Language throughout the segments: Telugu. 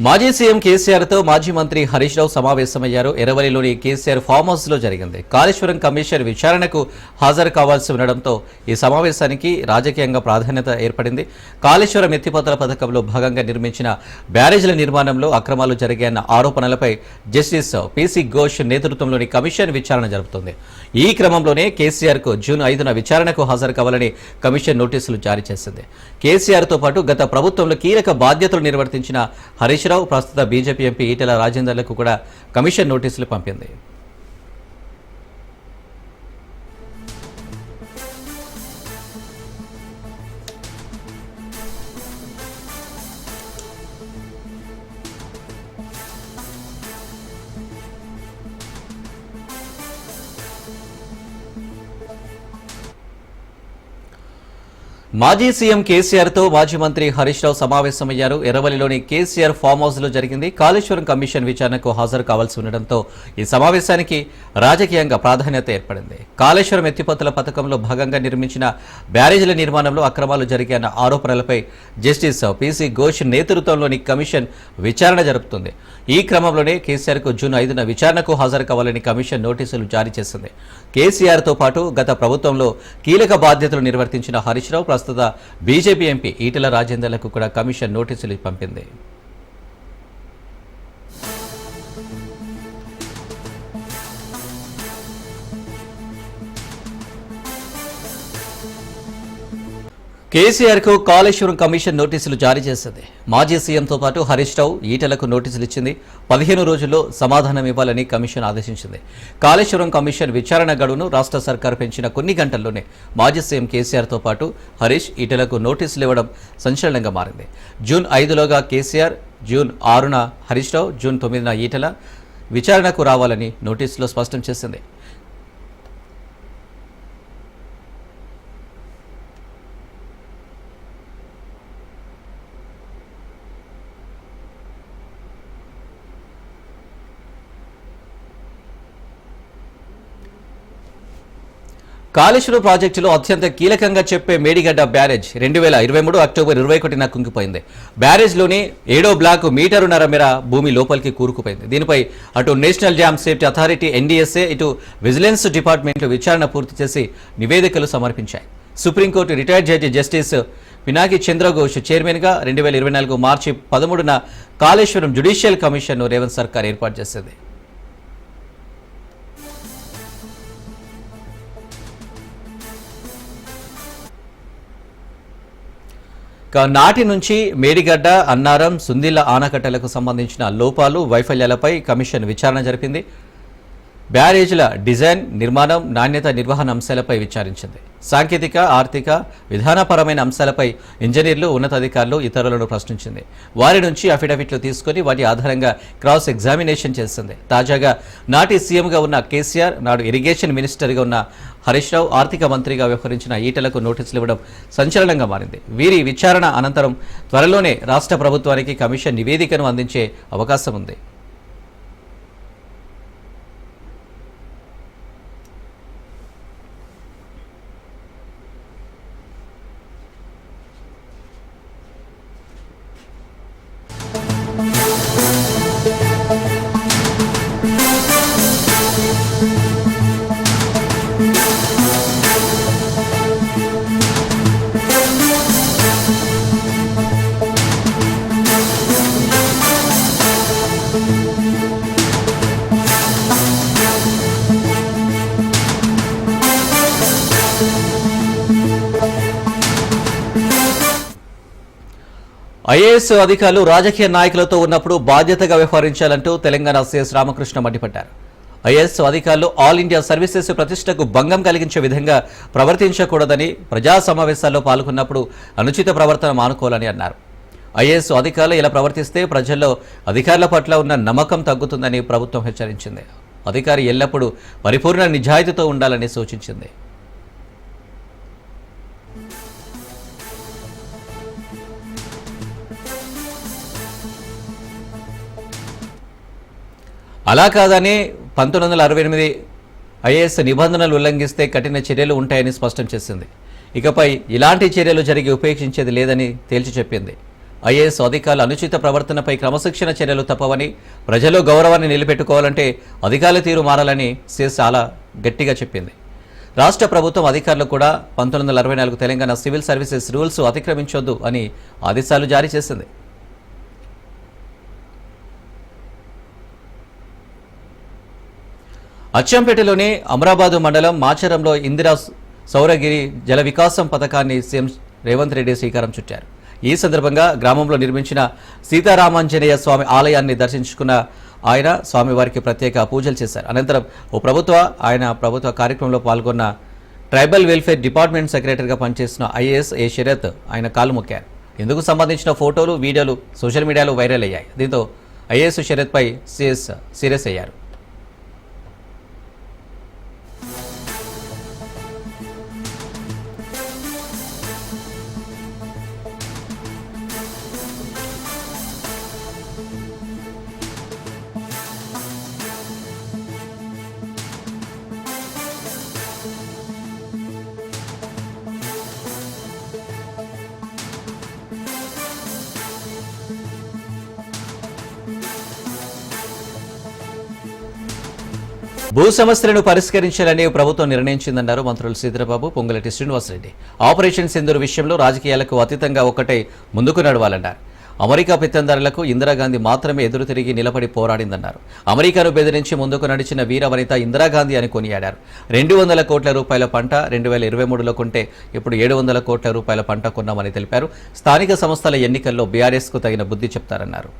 మాజీ సీఎం కేసీఆర్తో మాజీ మంత్రి హరీష్ రావు సమావేశమయ్యారు. ఎర్రవల్లిలోని కేసీఆర్ ఫామ్ హౌస్లో జరిగింది. కాళేశ్వరం కమిషన్ విచారణకు హాజరు కావాల్సి ఉండడంతో ఈ సమావేశానికి రాజకీయంగా ప్రాధాన్యత ఏర్పడింది. కాళేశ్వరం ఎత్తిపోతల పథకంలో భాగంగా నిర్మించిన బ్యారేజ్ల నిర్మాణంలో అక్రమాలు జరిగాయన్న ఆరోపణలపై జస్టిస్ పీసీ ఘోష్ నేతృత్వంలోని కమిషన్ విచారణ జరుపుతోంది. ఈ క్రమంలోనే కేసీఆర్కు జూన్ 5న విచారణకు హాజరు కావాలని కమిషన్ నోటీసులు జారీ చేసింది. కేసీఆర్తో పాటు గత ప్రభుత్వంలో కీలక బాధ్యతలు నిర్వర్తించిన హరీష్ రావు, ప్రస్తుత బీజేపీ ఎంపీ ఈటెల రాజేందర్లకు కూడా కమిషన్ నోటీసులు పంపింది. మాజీ సీఎం కేసీఆర్తో మాజీ మంత్రి హరీష్ రావు సమావేశమయ్యారు. ఎర్రవల్లిలోని కేసీఆర్ ఫామ్ హౌస్లో జరిగింది. కాళేశ్వరం కమిషన్ విచారణకు హాజరు కావాల్సి ఉండడంతో ఈ సమావేశానికి రాజకీయంగా ప్రాధాన్యత ఏర్పడింది. కాళేశ్వరం ఎత్తిపోతల పథకంలో భాగంగా నిర్మించిన బ్యారేజీల నిర్మాణంలో అక్రమాలు జరిగాయన్న ఆరోపణలపై జస్టిస్ పీసీ ఘోష్ నేతృత్వంలోని కమిషన్ విచారణ జరుపుతుంది. ఈ క్రమంలోనే కేసీఆర్కు జూన్ 5న విచారణకు హాజరు కావాలని కమిషన్ నోటీసులు జారీ చేసింది. కేసీఆర్తో పాటు గత ప్రభుత్వంలో కీలక బాధ్యతలు నిర్వర్తించిన హరీష్ రావు, ప్రస్తుత బీజేపీ ఎంపీ ఈటెల రాజేందర్లకు కూడా కమిషన్ నోటీసులు పంపింది. కేసీఆర్కు కాళేశ్వరం కమిషన్ నోటీసులు జారీ చేసింది. మాజీ సీఎంతో పాటు హరీష్ రావు, ఈటెలకు నోటీసులు ఇచ్చింది. 15 రోజుల్లో సమాధానం ఇవ్వాలని కమిషన్ ఆదేశించింది. కాళేశ్వరం కమిషన్ విచారణ గడువును రాష్ట్ర సర్కారు పెంచిన కొన్ని గంటల్లోనే మాజీ సీఎం కేసీఆర్తో పాటు హరీష్, ఈటెలకు నోటీసులు ఇవ్వడం సంచలనంగా మారింది. June 5లోగా KCR, June 6న Harish Rao, June 9న Etela విచారణకు రావాలని నోటీసులో స్పష్టం చేసింది. కాళేశ్వరం ప్రాజెక్టులో అత్యంత కీలకంగా చెప్పే మేడిగడ్డ బ్యారేజ్ 2023 అక్టోబర్ 21న కుంగిపోయింది. బ్యారేజ్లోని 7వ బ్లాక్ మీటరున్నర మేర భూమి లోపలికి కూరుకుపోయింది. దీనిపై అటు national dam safety authority NDSA, ఇటు విజిలెన్స్ డిపార్ట్మెంట్లు విచారణ పూర్తి చేసి నివేదికలు సమర్పించాయి. సుప్రీంకోర్టు retired judge justice Pinaki Chandraghosh చైర్మన్గా 2024 మార్చి 13న కాళేశ్వరం జ్యుడిషియల్ కమిషన్ను రేవంత్ సర్కార్ ఏర్పాటు చేసింది. నాటి నుంచి మేడిగడ్డ, అన్నారం, సుందిళ్ల ఆనకట్టలకు సంబంధించిన లోపాలు, వైఫల్యాలపై కమిషన్ విచారణ జరిపింది. బ్యారేజ్ల డిజైన్, నిర్మాణం, నాణ్యత, నిర్వహణ అంశాలపై విచారించింది. సాంకేతిక, ఆర్థిక, విధానపరమైన అంశాలపై ఇంజనీర్లు, ఉన్నతాధికారులు, ఇతరులను ప్రశ్నించింది. వారి నుంచి అఫిడవిట్లు తీసుకుని వాటి ఆధారంగా క్రాస్ ఎగ్జామినేషన్ చేసింది. తాజాగా నాటి సీఎంగా ఉన్న కేసీఆర్, నాడు ఇరిగేషన్ మినిస్టర్గా ఉన్న హరీష్ రావు, ఆర్థిక మంత్రిగా వ్యవహరించిన ఈటెలకు నోటీసులు ఇవ్వడం సంచలనంగా మారింది. వీరి విచారణ అనంతరం త్వరలోనే రాష్ట్ర ప్రభుత్వానికి కమిషన్ నివేదికను అందించే అవకాశం ఉంది. ఐఏఎస్ అధికారులు రాజకీయ నాయకులతో ఉన్నప్పుడు బాధ్యతగా వ్యవహరించాలంటూ తెలంగాణ సీఎస్ రామకృష్ణ మండిపడ్డారు. ఐఏఎస్ అధికారులు ఆల్ ఇండియా సర్వీసెస్ ప్రతిష్టకు భంగం కలిగించే విధంగా ప్రవర్తించకూడదని, ప్రజా సమావేశాల్లో పాల్గొన్నప్పుడు అనుచిత ప్రవర్తన మానుకోవాలని అన్నారు. ఐఏఎస్ అధికారులు ఇలా ప్రవర్తిస్తే ప్రజల్లో అధికారుల పట్ల ఉన్న నమ్మకం తగ్గుతుందని ప్రభుత్వం హెచ్చరించింది. అధికారి ఎల్లప్పుడూ పరిపూర్ణ నిజాయితీతో ఉండాలని సూచించింది. అలా కాదని 1968 ఐఏఎస్ నిబంధనలు ఉల్లంఘిస్తే కఠిన చర్యలు ఉంటాయని స్పష్టం చేసింది. ఇకపై ఇలాంటి చర్యలు జరిగి ఉపేక్షించేది లేదని తేల్చి చెప్పింది. ఐఏఎస్ అధికారుల అనుచిత ప్రవర్తనపై క్రమశిక్షణ చర్యలు తప్పవని, ప్రజలు గౌరవాన్ని నిలబెట్టుకోవాలంటే అధికారుల తీరు మారాలని సిఎస్ చాలా గట్టిగా చెప్పింది. రాష్ట్ర ప్రభుత్వం అధికారులు కూడా 1964 తెలంగాణ సివిల్ సర్వీసెస్ రూల్స్ అతిక్రమించొద్దు అని ఆదేశాలు జారీ చేసింది. అచ్చంపేటలోని అమరాబాదు మండలం మాచరంలో ఇందిరా సౌరగిరి జల వికాసం పథకాన్ని సీఎం రేవంత్ రెడ్డి శ్రీకారం చుట్టారు. ఈ సందర్భంగా గ్రామంలో నిర్మించిన సీతారామాంజనేయ స్వామి ఆలయాన్ని దర్శించుకున్న ఆయన స్వామివారికి ప్రత్యేక పూజలు చేశారు. అనంతరం ప్రభుత్వ కార్యక్రమంలో పాల్గొన్న ట్రైబల్ వెల్ఫేర్ డిపార్ట్మెంట్ సెక్రటరీగా పనిచేసిన ఐఏఎస్ ఏ శరత్ ఆయన కాలు మొక్కారు. ఇందుకు సంబంధించిన ఫోటోలు, వీడియోలు సోషల్ మీడియాలో వైరల్ అయ్యాయి. దీంతో ఐఏఎస్ శరత్పై సిఎస్ సీరియస్ అయ్యారు. భూ సమస్యలను పరిష్కరించాలని ప్రభుత్వం నిర్ణయించిందన్నారు మంత్రులు సీతారాబాబు, పొంగులేటి శ్రీనివాసరెడ్డి. ఆపరేషన్ సింధూర్ విషయంలో రాజకీయాలకు అతీతంగా ఒక్కటే ముందుకు నడవాలన్నారు. అమెరికా పెత్తందారులకు ఇందిరాగాంధీ మాత్రమే ఎదురు తిరిగి నిలబడి పోరాడిందన్నారు. అమెరికాను బెదిరించి ముందుకు నడిచిన వీర వనిత ఇందిరాగాంధీ అని కొనియాడారు. 200 కోట్ల రూపాయల పంట 2023లో కొంటే ఇప్పుడు 700 కోట్ల రూపాయల పంట కొన్నామని తెలిపారు. స్థానిక సంస్థల ఎన్నికల్లో బీఆర్ఎస్కు తగిన బుద్ధి చెప్తారన్నారు.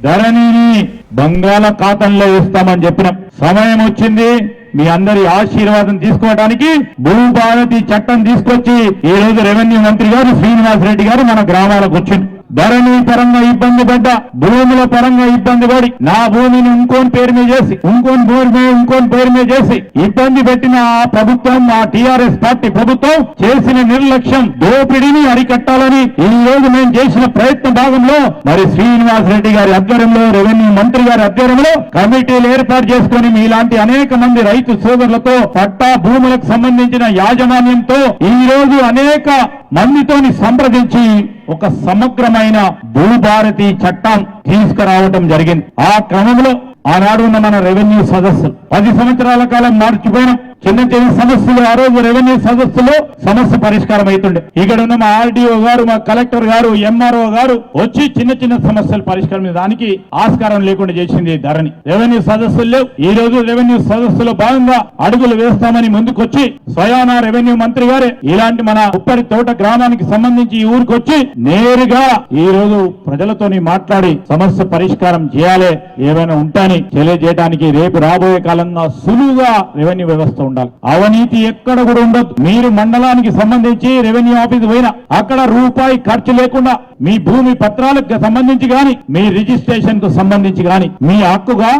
ధరణిని బంగాళాఖాతంలో వేస్తామని చెప్పిన సమయం వచ్చింది. మీ అందరి ఆశీర్వాదం తీసుకోవడానికి భూభారతి చట్టం తీసుకొచ్చి ఈ రోజు రెవెన్యూ మంత్రి గారు శ్రీనివాసరెడ్డి గారు మన గ్రామాలకు వచ్చింది. ధరణి పరంగా ఇబ్బంది పడ్డ, భూముల పరంగా ఇబ్బంది పడి, నా భూమిని ఇంకోని పేరు మీద చేసి ఇంకోని పేరు మీద చేసి ఇబ్బంది పెట్టిన ఆ ప్రభుత్వం, ఆ టీఆర్ఎస్ పార్టీ ప్రభుత్వం చేసిన నిర్లక్ష్యం, దోపిడీని అరికట్టాలని ఈ రోజు మేము చేసిన ప్రయత్న భాగంలో మరి శ్రీనివాసరెడ్డి గారి ఆధ్వర్యంలో, రెవెన్యూ మంత్రి గారి ఆధ్వర్యంలో కమిటీలు ఏర్పాటు చేసుకుని మీలాంటి అనేక మంది రైతు సోదరులతో పట్టా భూములకు సంబంధించిన యాజమాన్యంతో ఈ రోజు అనేక మందితోని సంప్రదించి ఒక సమగ్రమైన భూభారతి చట్టం తీసుకురావడం జరిగింది. ఆ క్రమంలో ఆనాడు ఉన్న మన రెవెన్యూ సదస్సులు 10 సంవత్సరాల కాలం మార్చిపోయినాం. చిన్న సమస్యలు ఆ రోజు రెవెన్యూ సదస్సులో సమస్య పరిష్కారం అవుతుండే. ఇక్కడ ఉన్న మా ఆర్డీఓ గారు, మా కలెక్టర్ గారు, ఎంఆర్ఓ గారు వచ్చి చిన్న సమస్యలు పరిష్కారం దానికి ఆస్కారం లేకుండా చేసింది ధరణి. రెవెన్యూ సదస్సులు లేవు. ఈ రోజు రెవెన్యూ సదస్సులో భాగంగా అడుగులు వేస్తామని ముందుకొచ్చి స్వయానా రెవెన్యూ మంత్రి గారే ఇలాంటి మన ఉప్పరి తోట గ్రామానికి సంబంధించి ఈ ఊరికి వచ్చి నేరుగా ఈ రోజు ప్రజలతోని మాట్లాడి సమస్య పరిష్కారం చేయాలి, ఏమైనా ఉంటాని తెలియజేయడానికి రేపు రాబోయే కాలంలో సులువుగా రెవెన్యూ వ్యవస్థ ఉండాలి. అవినీతి ఎక్కడ కూడా ఉండదు. మీరు మండలానికి సంబంధించి రెవెన్యూ ఆఫీస్ పోయినా అక్కడ రూపాయి ఖర్చు లేకుండా మీ భూమి పత్రాలకు సంబంధించి గాని, మీ రిజిస్ట్రేషన్ కు సంబంధించి గాని మీ హక్కుగా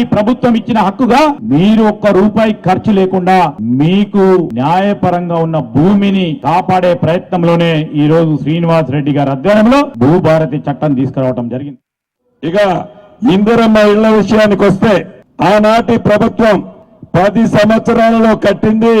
ఈ ప్రభుత్వం ఇచ్చిన హక్కుగా మీరు ఒక్క రూపాయి ఖర్చు లేకుండా మీకు న్యాయపరంగా ఉన్న భూమిని కాపాడే ప్రయత్నంలోనే ఈ రోజు శ్రీనివాస్ రెడ్డి గారి ఆధ్వర్యంలో భూభారతి చట్టం తీసుకురావడం జరిగింది. ఇక ఇందిరమ్మ ఇళ్ల విషయానికి వస్తే ఆనాటి ప్రభుత్వం 10 సంవత్సరాలలో కట్టింది,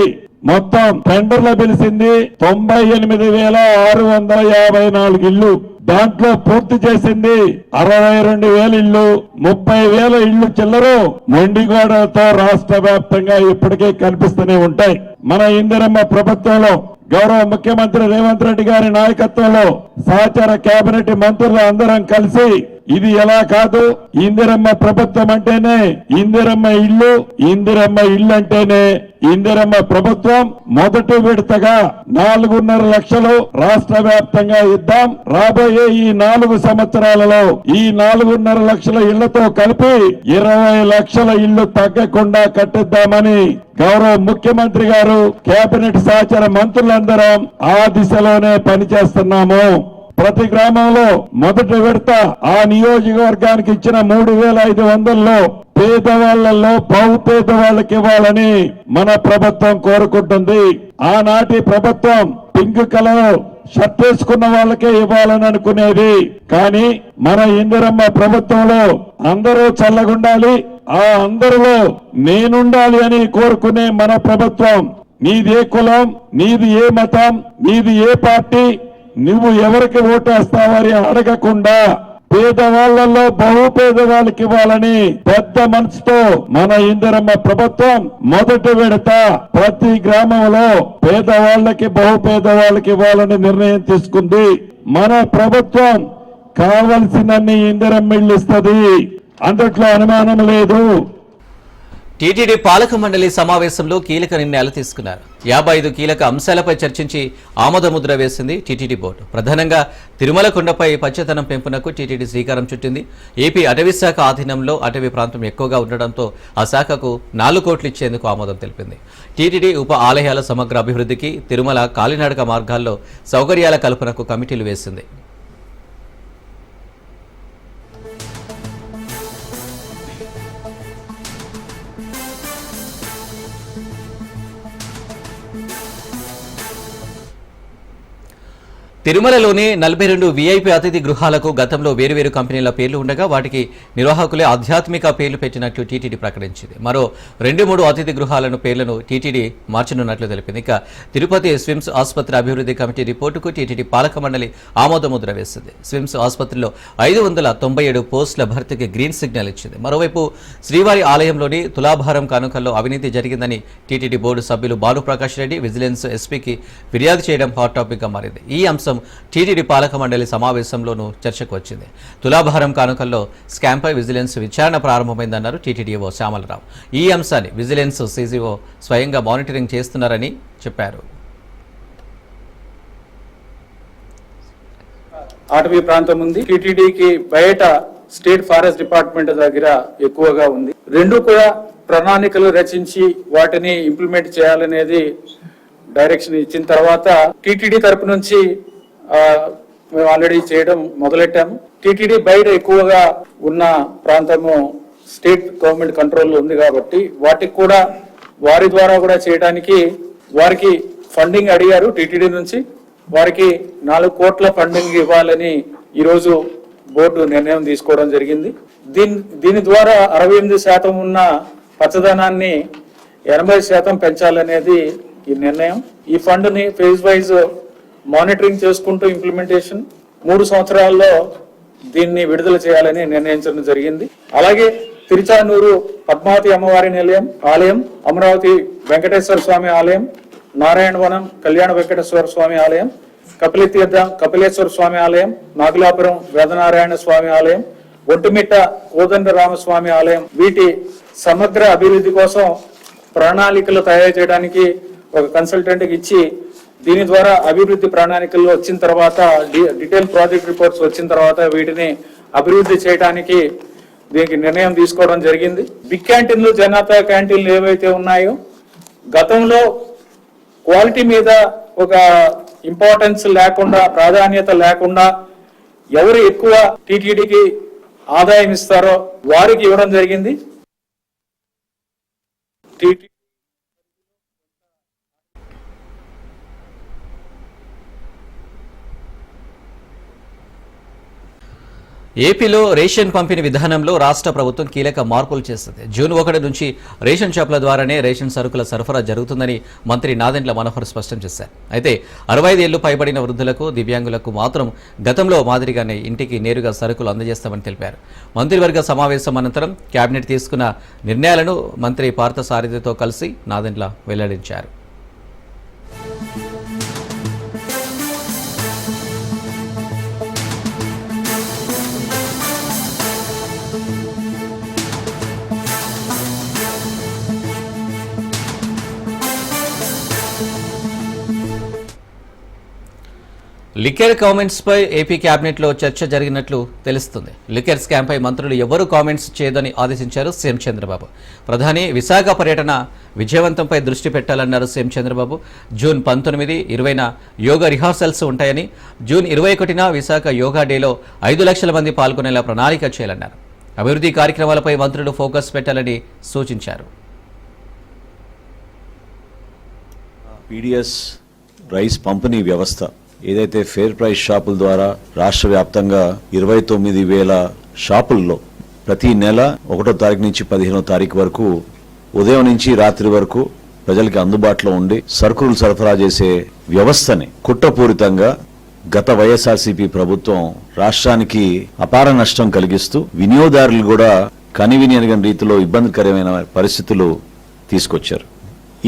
మొత్తం టెండర్లు పిలిచింది 98,654 ఇళ్లు. దాంట్లో పూర్తి చేసింది 62,000 ఇళ్లు, 30,000 ఇళ్లు చిల్లరు మొండిగోడలతో రాష్ట్ర వ్యాప్తంగా ఇప్పటికే కనిపిస్తూనే ఉంటాయి. మన ఇందిరమ్మ ప్రభుత్వంలో గౌరవ ముఖ్యమంత్రి రేవంత్ రెడ్డి గారి నాయకత్వంలో సహచార కేబినెట్ మంత్రులు అందరం కలిసి ఇది ఎలా కాదు, ఇందిరమ్మ ప్రభుత్వం అంటేనే ఇందిరమ్మ ఇల్లు అంటేనే ఇందిరమ్మ ప్రభుత్వం మొదటి విడతగా 4.5 లక్షలు రాష్ట్ర వ్యాప్తంగా ఇద్దాం. రాబోయే ఈ 4 సంవత్సరాలలో ఈ 4.5 లక్షల ఇళ్లతో కలిపి 20 లక్షల ఇళ్లు తగ్గకుండా కట్టిద్దామని గౌరవ ముఖ్యమంత్రి గారు, కేబినెట్ సహచార మంత్రులందరం ఆ దిశలోనే పనిచేస్తున్నాము. ప్రతి గ్రామంలో మొదటి విడత ఆ నియోజకవర్గానికి ఇచ్చిన 3,500లో పేదవాళ్లలో పేదవాళ్ళకి ఇవ్వాలని మన ప్రభుత్వం కోరుకుంటుంది. ఆనాటి ప్రభుత్వం పింక్ కలర్ షర్ట్ వేసుకున్న వాళ్ళకే ఇవ్వాలని అనుకునేది. కానీ మన ఇందిరమ్మ ప్రభుత్వంలో అందరూ చల్లగుండాలి, ఆ అందరిలో నేనుండాలి అని కోరుకునే మన ప్రభుత్వం, నీది ఏ కులం, నీది ఏ మతం, నీది ఏ పార్టీ, నువ్వు ఎవరికి ఓటేస్తావని అడగకుండా పేదవాళ్లలో బహుపేదవాళ్ళకి ఇవ్వాలని పెద్ద మనసుతో మన ఇందిరమ్మ ప్రభుత్వం మొదటి విడత ప్రతి గ్రామంలో పేదవాళ్ళకి బహుపేదవాళ్ళకి ఇవ్వాలని నిర్ణయం తీసుకుంది. మన ప్రభుత్వం కావలసినన్ని ఇందిరమ్మ ఇళ్ళు ఇస్తుంది, అందుట్లో అనుమానం లేదు. టీటీడీ పాలక మండలి సమావేశంలో కీలక నిర్ణయాలు తీసుకున్నారు. 55 కీలక అంశాలపై చర్చించి ఆమోదముద్ర వేసింది టీటీడీ బోర్డు. ప్రధానంగా తిరుమల కొండపై పచ్చదనం పెంపునకు టీటీడీ శ్రీకారం చుట్టింది. ఏపీ అటవీ శాఖ ఆధీనంలో అటవీ ప్రాంతం ఎక్కువగా ఉండడంతో ఆ శాఖకు 4 కోట్లు ఇచ్చేందుకు ఆమోదం తెలిపింది. టీటీడీ ఉప ఆలయాల సమగ్ర అభివృద్ధికి, తిరుమల కాలినడక మార్గాల్లో సౌకర్యాల కల్పనకు కమిటీలు వేసింది. తిరుమలలోని 42 వీఐపీ అతిథి గృహాలకు గతంలో వేరువేరు కంపెనీల పేర్లు ఉండగా వాటికి నిర్వాహకులే ఆధ్యాత్మిక పేర్లు పెట్టినట్లు టీటీడీ ప్రకటించింది. మరో 2-3 అతిథి గృహాలను పేర్లను టీటీడీ మార్చనున్నట్లు తెలిపింది. ఇక తిరుపతి స్విమ్స్ ఆసుపత్రి అభివృద్ధి కమిటీ రిపోర్టుకు టీటీడీ పాలక మండలి ఆమోదముద్ర వేసింది. స్విమ్స్ ఆసుపత్రిలో 597 పోస్టుల భర్తీకి గ్రీన్ సిగ్నల్ ఇచ్చింది. మరోవైపు శ్రీవారి ఆలయంలోని తులాభారం కానుకల్లో అవినీతి జరిగిందని టీటీడీ బోర్డు సభ్యులు భానుప్రకాష్ రెడ్డి విజిలెన్స్ ఎస్పీకి ఫిర్యాదు చేయడం హాట్ టాపిక్ గా మారింది. ఈ అంశం టీటీడీ పాలక మండలి సమావేశంలోనూ చర్చకు వచ్చింది. తులాభారం కానుకల్లో స్కామ్పై విజిలెన్స్ విచారణ ప్రారంభమైందన్నారు టీటీడీఓ శ్యామలరావు. ఈ అంశాన్ని విజిలెన్స్ సీజీఓ స్వయంగా మానిటరింగ్ చేస్తున్నారని చెప్పారు. అటవీ ప్రాంతం ఉంది, టీటీడీకి బయట స్టేట్ ఫారెస్ట్ డిపార్ట్మెంట్ దగ్గర ఎక్కువగా ఉంది. రెండు కూడా ప్రణాళికలు రచించి వాటిని ఇంప్లిమెంట్ చేయాలనేది డైరెక్షన్ ఇచ్చిన తర్వాత టీటీడీ తరపు నుంచి మేము ఆల్రెడీ చేయడం మొదలెట్టాము. టీటీడీ బయట ఎక్కువగా ఉన్న ప్రాంతము స్టేట్ గవర్నమెంట్ కంట్రోల్లో ఉంది కాబట్టి వాటికి కూడా వారి ద్వారా కూడా చేయడానికి వారికి ఫండింగ్ అడిగారు. టీటీడీ నుంచి వారికి 4 కోట్ల ఫండింగ్ ఇవ్వాలని ఈరోజు బోర్డు నిర్ణయం తీసుకోవడం జరిగింది. దీని ద్వారా 68% ఉన్న పచ్చదనాన్ని 80% పెంచాలనేది ఈ నిర్ణయం. ఈ ఫండ్ ని ఫేజ్ వైజ్ మానిటరింగ్ చేసుకుంటూ ఇంప్లిమెంటేషన్ 3 సంవత్సరాల్లో దీన్ని విడుదల చేయాలని నిర్ణయించడం జరిగింది. అలాగే తిరుచానూరు పద్మావతి అమ్మవారి ఆలయం, అమరావతి వెంకటేశ్వర స్వామి ఆలయం, నారాయణవనం కళ్యాణ వెంకటేశ్వర స్వామి ఆలయం, కపిలతీర్థం కపిలేశ్వర స్వామి ఆలయం, నాగులాపురం వేదనారాయణ స్వామి ఆలయం, ఒంటిమిట్ట కోదండరామస్వామి ఆలయం, వీటి సమగ్ర అభివృద్ధి కోసం ప్రణాళికలు తయారు చేయడానికి ఒక కన్సల్టెంట్ ఇచ్చి దీని ద్వారా అభివృద్ధి ప్రణాళికలు వచ్చిన తర్వాత డీటెయిల్ ప్రాజెక్ట్ రిపోర్ట్స్ వచ్చిన తర్వాత వీటిని అభివృద్ధి చేయడానికి దీనికి నిర్ణయం తీసుకోవడం జరిగింది. బిగ్ క్యాంటీన్లు, జనతా క్యాంటీన్లు ఏవైతే ఉన్నాయో గతంలో క్వాలిటీ మీద ఒక ఇంపార్టెన్స్ లేకుండా, ప్రాధాన్యత లేకుండా ఎవరు ఎక్కువ టీటీడీకి ఆదాయం ఇస్తారో వారికి ఇవ్వడం జరిగింది. ఏపీలో రేషన్ పంపిణీ విధానంలో రాష్ట్ర ప్రభుత్వం కీలక మార్పులు చేస్తుంది. జూన్ 1 నుంచి రేషన్ షాపుల ద్వారానే రేషన్ సరుకుల సరఫరా జరుగుతుందని మంత్రి నాదెండ్ల మనోహర్ స్పష్టం చేశారు. అయితే 65 ఏళ్లు పైబడిన వృద్ధులకు, దివ్యాంగులకు మాత్రం గతంలో మాదిరిగానే ఇంటికి నేరుగా సరుకులు అందజేస్తామని తెలిపారు. మంత్రివర్గ సమావేశం అనంతరం కేబినెట్ తీసుకున్న నిర్ణయాలను మంత్రి పార్థసారథితో కలిసి నాదెండ్ల వెల్లడించారు. లిక్కర్ కామెంట్స్ పై ఏపీ కేబినెట్ లో చర్చ జరిగినట్లు తెలుస్తుంది. లిక్కర్ స్కామ్ పై మంత్రులు ఎవరూ కామెంట్స్ చేయదని ఆదేశించారు సీఎం చంద్రబాబు. ప్రధాని విశాఖ పర్యటన విజయవంతంపై దృష్టి పెట్టాలన్నారు సీఎం చంద్రబాబు. జూన్ 19, 20న యోగా రిహార్సల్స్ ఉంటాయని, జూన్ 21న విశాఖ యోగా డేలో 5 లక్షల మంది పాల్గొనేలా ప్రణాళిక చేయాలన్నారు. అభివృద్ధి కార్యక్రమాలపై మంత్రులు ఫోకస్ పెట్టాలని సూచించారు. పీడిఎస్ రైస్ పంపిణీ వ్యవస్థ ఏదైతే ఫేర్ ప్రైస్ షాపుల ద్వారా రాష్ట్ర వ్యాప్తంగా 29,000 షాపుల్లో ప్రతి నెల 1వ తారీఖు నుంచి 15వ తారీఖు వరకు ఉదయం నుంచి రాత్రి వరకు ప్రజలకి అందుబాటులో ఉండి సరుకులు సరఫరా చేసే వ్యవస్థని కుట్రపూరితంగా గత వైఎస్ఆర్సీపీ ప్రభుత్వం రాష్ట్రానికి అపార నష్టం కలిగిస్తూ వినియోగదారులు కూడా కనివిని ఎరగని రీతిలో ఇబ్బందికరమైన పరిస్థితులు తీసుకొచ్చారు.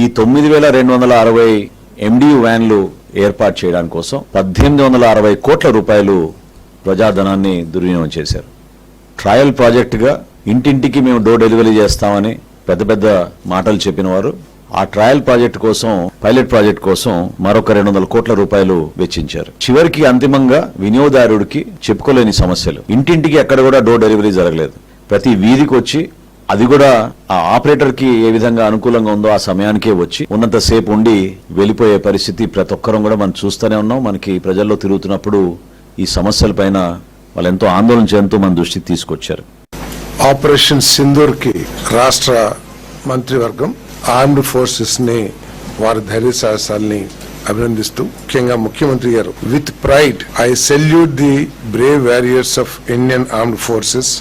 ఈ 9,260 MDU వ్యాన్లు ఏర్పాటు చేయడానికి కోసం 1,860 కోట్ల రూపాయలు ప్రజాధనాన్ని దుర్వినియోగం చేశారు. ట్రయల్ ప్రాజెక్టుగా ఇంటింటికి మేము డోర్ డెలివరీ చేస్తామని పెద్ద పెద్ద మాటలు చెప్పిన వారు ఆ ట్రయల్ ప్రాజెక్ట్ కోసం, పైలట్ ప్రాజెక్ట్ కోసం మరొక 200 కోట్ల రూపాయలు వెచ్చించారు. చివరికి అంతిమంగా వినియోగదారుడికి చెప్పుకోలేని సమస్యలు. ఇంటింటికి ఎక్కడ కూడా డోర్ డెలివరీ జరగలేదు. ప్రతి వీధికి వచ్చి అది కూడా ఆ ఆపరేటర్ కి ఏ విధంగా అనుకూలంగా ఉందో ఆ సమయానికే వచ్చి ఉన్నంతసేపు ఉండి వెళ్ళిపోయే పరిస్థితి ప్రతి ఒక్కరం కూడా మనం చూస్తూనే ఉన్నాం. మనకి ప్రజల్లో తిరుగుతున్నప్పుడు ఈ సమస్యల పైన వాళ్ళు ఎంతో ఆందోళన చెందుతూ మన దృష్టికి తీసుకొచ్చారు. ఆపరేషన్ సింధూర్ కి రాష్ట్ర మంత్రివర్గం ఆర్మ్డ్ ఫోర్సెస్ ని వారి ధైర్య సాహసాలని అభినందిస్తూ ముఖ్యంగా ముఖ్యమంత్రి గారు with pride I salute the brave warriors of Indian armed forces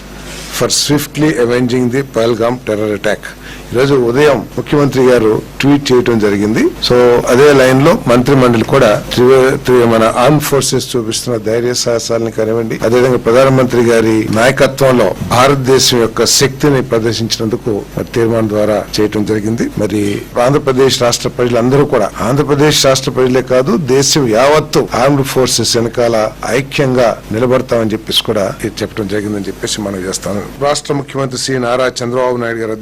for swiftly avenging the Pahalgam terror attack. ఈరోజు ఉదయం ముఖ్యమంత్రి గారు ట్వీట్ చేయడం జరిగింది. సో అదే లైన్ లో మంత్రి మండలి కూడా మన ఆర్మ్ ఫోర్సెస్ చూపిస్తున్న ధైర్య సాహసాలని కానివ్వండి, అదేవిధంగా ప్రధానమంత్రి గారి నాయకత్వంలో భారతదేశం యొక్క శక్తిని ప్రదర్శించినందుకు తీర్మానం ద్వారా చేయటం జరిగింది. మరి ఆంధ్రప్రదేశ్ రాష్ట్ర ప్రజలందరూ కూడా, ఆంధ్రప్రదేశ్ రాష్ట్ర ప్రజలే కాదు దేశం యావత్తు ఆర్మ్డ్ ఫోర్సెస్ వెనకాల ఐక్యంగా నిలబడతామని చెప్పేసి కూడా చెప్పడం జరిగిందని చెప్పేసి మనం చేస్తాను. రాష్ట్ర ముఖ్యమంత్రి శ్రీ నారా చంద్రబాబు నాయుడు గారి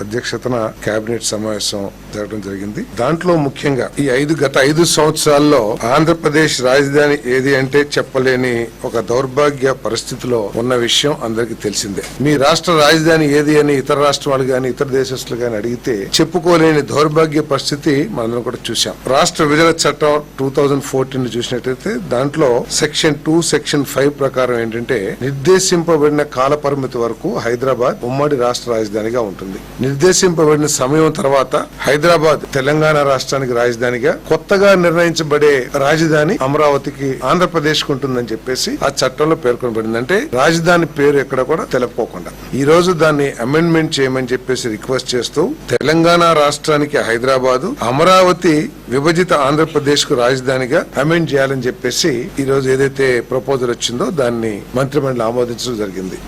అధ్యక్షతన కేబినెట్ సమావేశం జరగడం జరిగింది. దాంట్లో ముఖ్యంగా ఈ గత 5 సంవత్సరాల్లో ఆంధ్రప్రదేశ్ రాజధాని ఏది అంటే చెప్పలేని ఒక దౌర్భాగ్య పరిస్థితిలో ఉన్న విషయం అందరికీ తెలిసిందే. మీ రాష్ట్ర రాజధాని ఏది అని ఇతర రాష్ట్రాలు గాని ఇతర దేశస్తులు గాని అడిగితే చెప్పుకోలేని దౌర్భాగ్య పరిస్థితి మనందరం కూడా చూసాం. రాష్ట్ర విభజన చట్టం 2014 చూసినట్లయితే దాంట్లో సెక్షన్ 2, సెక్షన్ 5 ప్రకారం ఏంటంటే నిర్దేశింపబడిన కాల పరిమితి వరకు హైదరాబాద్ ఉమ్మడి రాష్ట్ర రాజధానిగా ఉంటుంది. నిర్దేశింపబడిన సమయం తర్వాత హైదరాబాద్ తెలంగాణ రాష్ట్రానికి రాజధానిగా, కొత్తగా నిర్ణయించబడే రాజధాని అమరావతికి ఆంధ్రప్రదేశ్ కు ఉంటుందని చెప్పేసి ఆ చట్టంలో పేర్కొనబడింది. అంటే రాజధాని పేరు ఎక్కడ కూడా తెలుపుకోకుండా ఈ రోజు దాన్ని అమెండ్మెంట్ చేయమని చెప్పేసి రిక్వెస్ట్ చేస్తూ తెలంగాణ రాష్ట్రానికి హైదరాబాదు, అమరావతి విభజిత ఆంధ్రప్రదేశ్ కు రాజధానిగా అమెండ్ చేయాలని చెప్పేసి ఈ రోజు ఏదైతే ప్రపోజల్ వచ్చిందో దాన్ని మంత్రిమండలి ఆమోదించడం జరిగింది.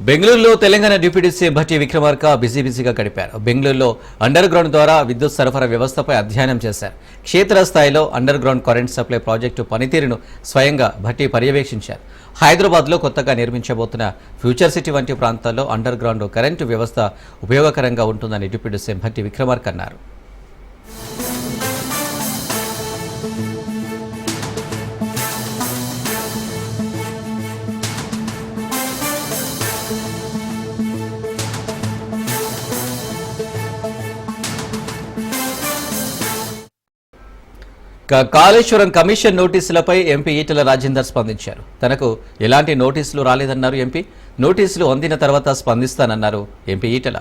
బెంగళూరులో తెలంగాణ డిప్యూటీ సీఎం భట్టి విక్రమార్క బిజీగా గడిపారు. బెంగళూరులో అండర్ గ్రౌండ్ ద్వారా విద్యుత్ సరఫరా వ్యవస్థపై అధ్యయనం చేశారు. క్షేత్రస్థాయిలో under ground current supply project పనితీరును స్వయంగా భట్టి పర్యవేక్షించారు. హైదరాబాద్లో కొత్తగా నిర్మించబోతున్న ఫ్యూచర్ సిటీ వంటి ప్రాంతాల్లో అండర్ గ్రౌండ్ కరెంటు వ్యవస్థ ఉపయోగకరంగా ఉంటుందని డిప్యూటీ సీఎం భట్టి విక్రమార్క అన్నారు. కాళేశ్వరం కమిషన్ నోటీసులపై ఎంపీ ఈటెల రాజేందర్ స్పందించారు. తనకు ఎలాంటి నోటీసులు రాలేదన్నారు ఎంపీ. నోటీసులు అందిన తర్వాత స్పందిస్తానన్నారు ఎంపీ ఈటెల.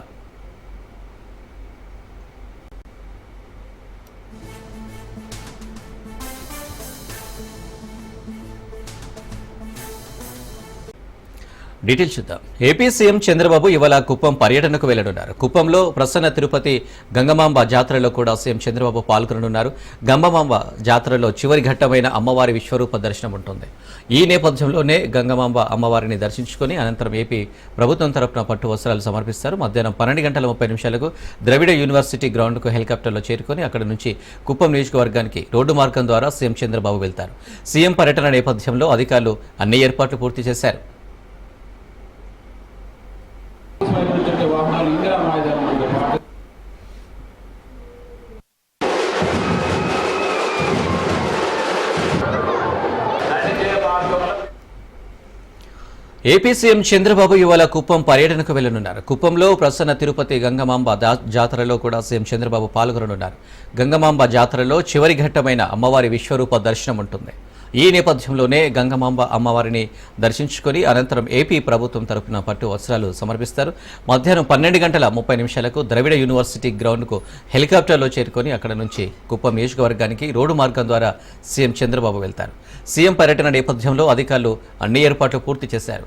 డీటెయిల్స్ చూద్దాం. ఏపీ సీఎం చంద్రబాబు ఇవాళ కుప్పం పర్యటనకు వెళ్లనున్నారు. కుప్పంలో ప్రసన్న తిరుపతి గంగమాంబ జాతరలో కూడా సీఎం చంద్రబాబు పాల్గొననున్నారు. గంగమాంబ జాతరలో చివరి ఘట్టమైన అమ్మవారి విశ్వరూప దర్శనం ఉంటుంది. ఈ నేపథ్యంలోనే గంగమాంబ అమ్మవారిని దర్శించుకుని అనంతరం ఏపీ ప్రభుత్వం తరపున పట్టు వస్త్రాలు సమర్పిస్తారు. మధ్యాహ్నం 12:30 ద్రవిడ యూనివర్సిటీ గ్రౌండ్కు హెలికాప్టర్లో చేరుకుని అక్కడి నుంచి కుప్పం నియోజకవర్గానికి రోడ్డు మార్గం ద్వారా సీఎం చంద్రబాబు వెళ్తారు. సీఎం పర్యటన నేపథ్యంలో అధికారులు అన్ని ఏర్పాట్లు పూర్తి చేశారు. ఏపీ సీఎం చంద్రబాబు ఇవాళ కుప్పం పర్యటనకు వెళ్లనున్నారు. కుప్పంలో ప్రసన్న తిరుపతి గంగమాంబ జాతరలో కూడా సీఎం చంద్రబాబు పాల్గొననున్నారు. గంగమాంబ జాతరలో చివరి ఘట్టమైన అమ్మవారి విశ్వరూప దర్శనం ఉంటుంది. ఈ నేపథ్యంలోనే గంగమాంబ అమ్మవారిని దర్శించుకుని అనంతరం ఏపీ ప్రభుత్వం తరపున పట్టు వస్త్రాలు సమర్పిస్తారు. మధ్యాహ్నం 12:30 ద్రవిడ యూనివర్సిటీ గ్రౌండ్కు హెలికాప్టర్లో చేరుకొని అక్కడ నుంచి కుప్పం నియోజకవర్గానికి రోడ్డు మార్గం ద్వారా సీఎం చంద్రబాబు వెళ్తారు. సీఎం పర్యటన నేపథ్యంలో అధికారులు అన్ని ఏర్పాట్లు పూర్తి చేశారు.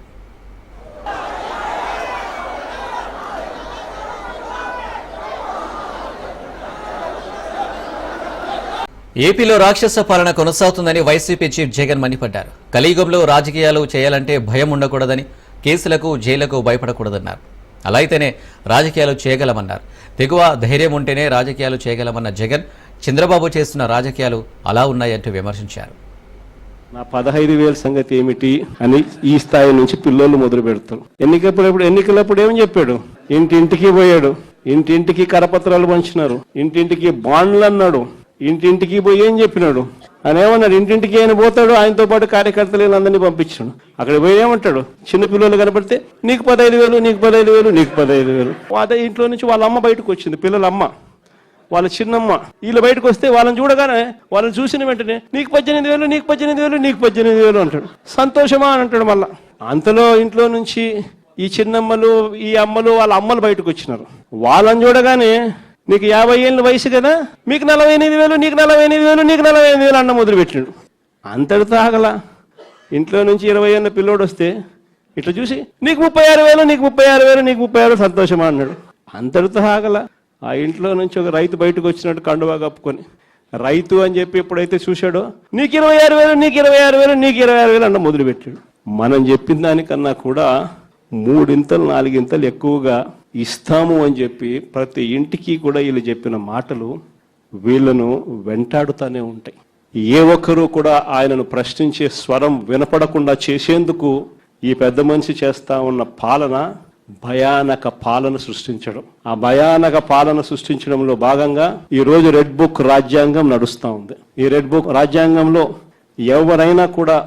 ఏపీలో రాక్షస పాలన కొనసాగుతుందని వైసీపీ చీఫ్ జగన్ మండిపడ్డారు. కలియుగంలో రాజకీయాలు చేయాలంటే భయం ఉండకూడదని, కేసులకు జైలుకు భయపడకూడదన్నారు. అలా అయితేనే రాజకీయాలు చేయగలమన్నారు. తెగువ ధైర్యం ఉంటేనే రాజకీయాలు చేయగలమన్న జగన్ చంద్రబాబు చేస్తున్న రాజకీయాలు అలా ఉన్నాయంటూ విమర్శించారు. నా 15,000 సంగతి ఏమిటి అని ఈ స్థాయి నుంచి పిల్లలు మొదలు పెడతారు. ఎన్నికలప్పుడు ఏమని చెప్పాడు? ఇంటింటికి పోయాడు, ఇంటింటికి కరపత్రాలు పంచినారు, ఇంటింటికి బాండ్లు అన్నాడు, ఇంటింటికి పోయి ఏం చెప్పినాడు అని ఏమన్నాడు? ఇంటింటికి ఆయన పోతాడు, ఆయనతో పాటు కార్యకర్తలు అందరినీ పంపించాడు. అక్కడ పోయి ఏమంటాడు? చిన్న పిల్లలు కనపడితే నీకు 15,000, నీకు 15,000, నీకు 15,000. అదే ఇంట్లో నుంచి వాళ్ళ అమ్మ బయటకు వచ్చింది, పిల్లల అమ్మ, వాళ్ళ చిన్నమ్మ. వీళ్ళు బయటకు వస్తే వాళ్ళని చూడగానే, వాళ్ళని చూసిన వెంటనే నీకు 18,000, నీకు 18,000, నీకు 18,000 అంటాడు. సంతోషమా అని అంటాడు. మళ్ళా అంతలో ఇంట్లో నుంచి ఈ చిన్నమ్మలు, ఈ అమ్మలు, వాళ్ళ అమ్మలు బయటకు వచ్చినారు. వాళ్ళని చూడగానే నీకు 50 ఏళ్ళ వయసు కదా, మీకు 48,000, నీకు 48,000, నీకు 48,000 అన్న మొదలుపెట్టినాడు. అంతటితో ఆగల. ఇంట్లో నుంచి 20 ఏళ్ళ పిల్లోడు వస్తే ఇట్లా చూసి నీకు 36,000, నీకు 36,000, నీకు 36 సంతోషమా అన్నాడు. అంతటితో ఆగల. ఆ ఇంట్లో నుంచి ఒక రైతు బయటకు వచ్చినట్టు కండువా కప్పుకొని, రైతు అని చెప్పి ఎప్పుడైతే చూశాడో నీకు 26,000, నీకు 26,000, నీకు 26,000 అన్న మొదలుపెట్టాడు. మనం చెప్పిన దానికన్నా కూడా 3 ఇంతలు 4 ఇంతలు ఎక్కువగా ఇస్తాము అని చెప్పి ప్రతి ఇంటికి కూడా వీళ్ళు చెప్పిన మాటలు వీళ్ళను వెంటాడుతూనే ఉంటాయి. ఏ ఒక్కరూ కూడా ఆయనను ప్రశ్నించే స్వరం వినపడకుండా చేసేందుకు ఈ పెద్ద మనిషి చేస్తా ఉన్న పాలన భయానక పాలన సృష్టించడం. ఆ భయానక పాలన సృష్టించడంలో భాగంగా ఈ రోజు రెడ్ బుక్ రాజ్యాంగం నడుస్తూ ఉంది. ఈ రెడ్ బుక్ రాజ్యాంగంలో ఎవరైనా కూడా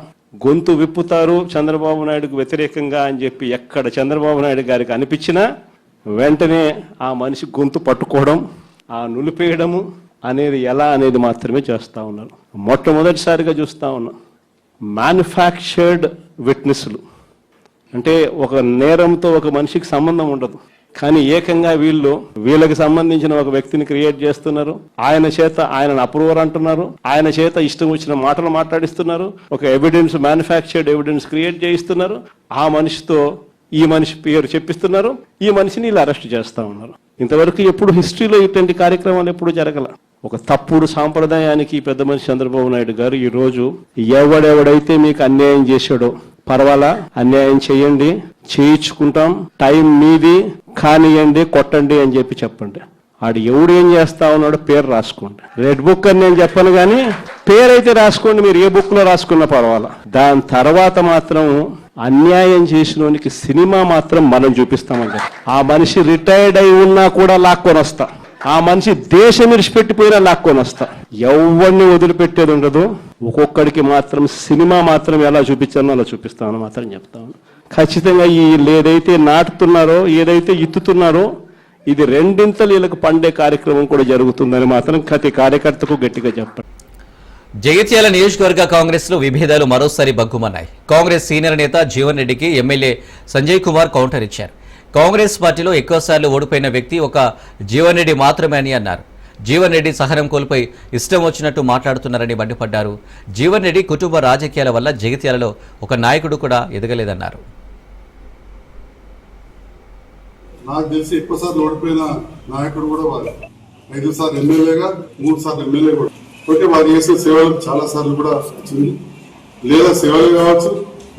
గొంతు విప్పుతారు చంద్రబాబు నాయుడుకు వ్యతిరేకంగా అని చెప్పి ఎక్కడ చంద్రబాబు నాయుడు గారికి అనిపించినా వెంటనే ఆ మనిషి గొంతు పట్టుకోవడం, ఆ నులిపేయడము అనేది ఎలా అనేది మాత్రమే చేస్తూ ఉన్నారు. మొట్టమొదటిసారిగా చూస్తూ ఉన్నాం మ్యానుఫ్యాక్చర్డ్ విట్నెస్లు. అంటే ఒక నేరంతో ఒక మనిషికి సంబంధం ఉండదు, కానీ ఏకంగా వీళ్ళకి సంబంధించిన ఒక వ్యక్తిని క్రియేట్ చేస్తున్నారు. ఆయన చేత ఆయనను అప్రూవర్ అంటున్నారు, ఆయన చేత ఇష్టం వచ్చిన మాటలు మాట్లాడిస్తున్నారు, ఒక ఎవిడెన్స్, మ్యానుఫ్యాక్చర్డ్ ఎవిడెన్స్ క్రియేట్ చేయిస్తున్నారు. ఆ మనిషితో ఈ మనిషి పేరు చెప్పిస్తున్నారు, ఈ మనిషిని ఇలా అరెస్ట్ చేస్తా ఉన్నారు. ఇంతవరకు ఎప్పుడు హిస్టరీలో ఇటువంటి కార్యక్రమాలు ఎప్పుడు జరగల. ఒక తప్పుడు సాంప్రదాయానికి పెద్ద మనిషి చంద్రబాబు నాయుడు గారు ఈ రోజు ఎవడెవడైతే మీకు అన్యాయం చేశాడో పర్వాలా, అన్యాయం చేయండి, చేయించుకుంటాం, టైం మీది, కానియండి, కొట్టండి అని చెప్పి చెప్పండి. ఆడు ఎవడు ఏం చేస్తా ఉన్నాడో పేరు రాసుకోండి. రెడ్ బుక్ అని నేను చెప్పను కానీ పేరైతే రాసుకోండి, మీరు ఏ బుక్ లో రాసుకున్నా పర్వాలా. దాని తర్వాత మాత్రం అన్యాయం చేసినోనికి సినిమా మాత్రం మనం చూపిస్తామండి. ఆ మనిషి రిటైర్డ్ అయి ఉన్నా కూడా లాక్కొని వస్తా, ఆ మనిషి దేశం విడిచిపెట్టిపోయినా లాక్కొని వస్తా. ఎవరిని వదిలిపెట్టేది ఉండదు. ఒక్కొక్కడికి మాత్రం సినిమా మాత్రం ఎలా చూపించానో అలా చూపిస్తామని మాత్రం చెప్తాను. ఖచ్చితంగా వీళ్ళు ఏదైతే నాటుతున్నారో, ఏదైతే ఇత్తుతున్నారో, ఇది 2 ఇంతలు వీళ్ళకి పండే కార్యక్రమం కూడా జరుగుతుందని మాత్రం ప్రతి కార్యకర్తకు గట్టిగా చెప్పండి. జగిత్యాల నియోజకవర్గ కాంగ్రెస్ లో విభేదాలు మరోసారి బగ్గుమన్నాయి. కాంగ్రెస్ సీనియర్ నేత జీవన్ రెడ్డికి ఎమ్మెల్యే సంజయ్ కుమార్ కౌంటర్ ఇచ్చారు. కాంగ్రెస్ పార్టీలో ఎక్కువసార్లు ఓడిపోయిన వ్యక్తి ఒక జీవన్ రెడ్డి మాత్రమే అని అన్నారు. జీవన్ రెడ్డి సహనం కోల్పోయి ఇష్టం వచ్చినట్టు మాట్లాడుతున్నారని మండిపడ్డారు. జీవన్ రెడ్డి కుటుంబ రాజకీయాల వల్ల జగిత్యాలలో ఒక నాయకుడు కూడా ఎదగలేదన్నారు. నాకు తెలిసి ఎక్కువ సార్లు ఓడిపోయిన నాయకుడు కూడా వారు 5 సార్లు ఎమ్మెల్యేగా, 3 సార్లు ఎమ్మెల్యే కూడా. ఓకే, వారు చేసిన సేవలకు చాలా సార్లు కూడా వచ్చింది. లేదా సేవలే కావచ్చు,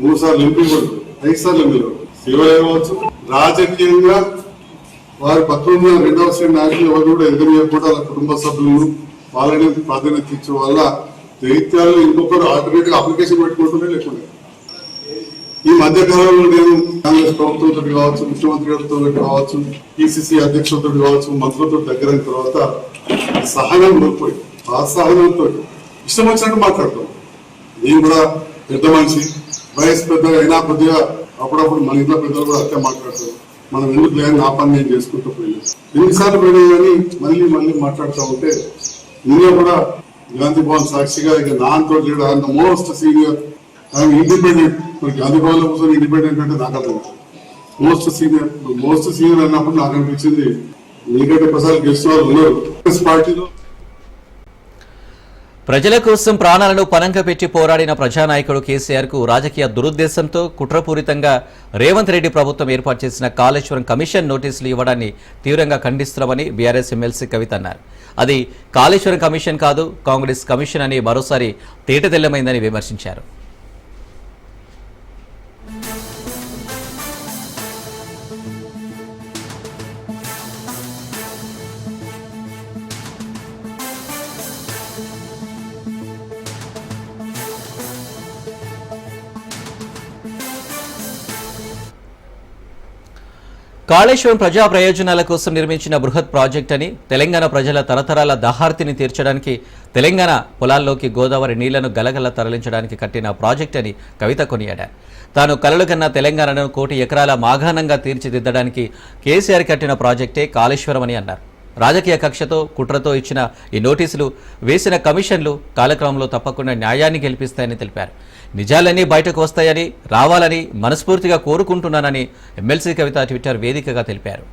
3 సార్లు ఎంపీ కూడా, 5 సార్లు ఎమ్మెల్యే సేవలే కావచ్చు. రాజకీయంగా వారి పక్కన 2వ శ్రేణి నాయకులు ఎవరు కూడా ఎదుగుయకుండా వాళ్ళ కుటుంబ సభ్యులను వాళ్ళని ప్రాధాన్యత ఇచ్చే వల్ల జగిత్యాలలో ఇంకొకరు ఆల్టర్నేట్ గా అప్లికేషన్ పెట్టుకుంటూనే లేకుండా ఈ మధ్య కాలంలో నేను కాంగ్రెస్ ప్రభుత్వంతో కావచ్చు, ముఖ్యమంత్రి గారితో కావచ్చు, పిసిసి అధ్యక్షులతో కావచ్చు, మంత్రులతో దగ్గరైన తర్వాత సహనం కోల్పోయి ఆ సహనంతో ఇష్టం వచ్చినట్టు మాట్లాడతాం. నేను కూడా పెద్ద మనిషి, వయసు పెద్దగా అయినా కొద్దిగా అప్పుడప్పుడు మన ఇంట్లో పెద్దలు కూడా అట్లా మాట్లాడతారు. మనం ఎందుకు లేని నా పని నేను చేసుకుంటూ పోయినా ఎన్నిసార్లు పోయినా కానీ మళ్ళీ మాట్లాడుతూ ఉంటే నిన్న కూడా గాంధీ భవన్ సాక్షిగా ఇక నాతో లేడు, ఆయన మోస్ట్ సీనియర్, ఆయన ఇండిపెండెంట్. గాంధీ భవన్ లో కూర్చొని ఇండిపెండెంట్ అంటే నాకు అర్థం. మోస్ట్ సీనియర్ అన్నప్పుడు నాకు అనిపించింది నీకంటే ఒకసారి గెలిచిన వాళ్ళు ఉన్నారు పార్టీలో. ప్రజల కోసం ప్రాణాలను పణంగా పెట్టి పోరాడిన ప్రజానాయకుడు కేసీఆర్ కు రాజకీయ దురుద్దేశంతో కుట్రపూరితంగా రేవంత్ రెడ్డి ప్రభుత్వం ఏర్పాటు చేసిన కాళేశ్వరం కమిషన్ నోటీసులు ఇవ్వడాన్ని తీవ్రంగా ఖండిస్తున్నామని బీఆర్ఎస్ ఎమ్మెల్సీ కవిత అన్నారు. అది కాళేశ్వరం కమిషన్ కాదు, కాంగ్రెస్ కమిషన్ అని మరోసారి తేటతెల్లమైందని విమర్శించారు. కాళేశ్వరం ప్రజా ప్రయోజనాల కోసం నిర్మించిన బృహత్ ప్రాజెక్ట్ అని, తెలంగాణ ప్రజల తరతరాల దాహార్తిని తీర్చడానికి, తెలంగాణ పొలాల్లోకి గోదావరి నీళ్లను గలగల తరలించడానికి కట్టిన ప్రాజెక్ట్ అని కవిత కొనియాడారు. తాను కలలు కన్న తెలంగాణను 1 కోటి ఎకరాల మాగాణంగా తీర్చిదిద్దడానికి కేసీఆర్ కట్టిన ప్రాజెక్టే కాళేశ్వరం అని అన్నారు. రాజకీయ కక్షతో కుట్రతో ఇచ్చిన ఈ నోటీసులు, వేసిన కమిషన్లు కాలక్రమంలో తప్పకుండా న్యాయాన్ని గెలిపిస్తాయని తెలిపారు. నిజాలన్నీ బయటకు వస్తాయని, రావాలని మనస్ఫూర్తిగా కోరుకుంటున్నానని ఎమ్మెల్సీ కవిత ట్విట్టర్ వేదికగా తెలిపారు.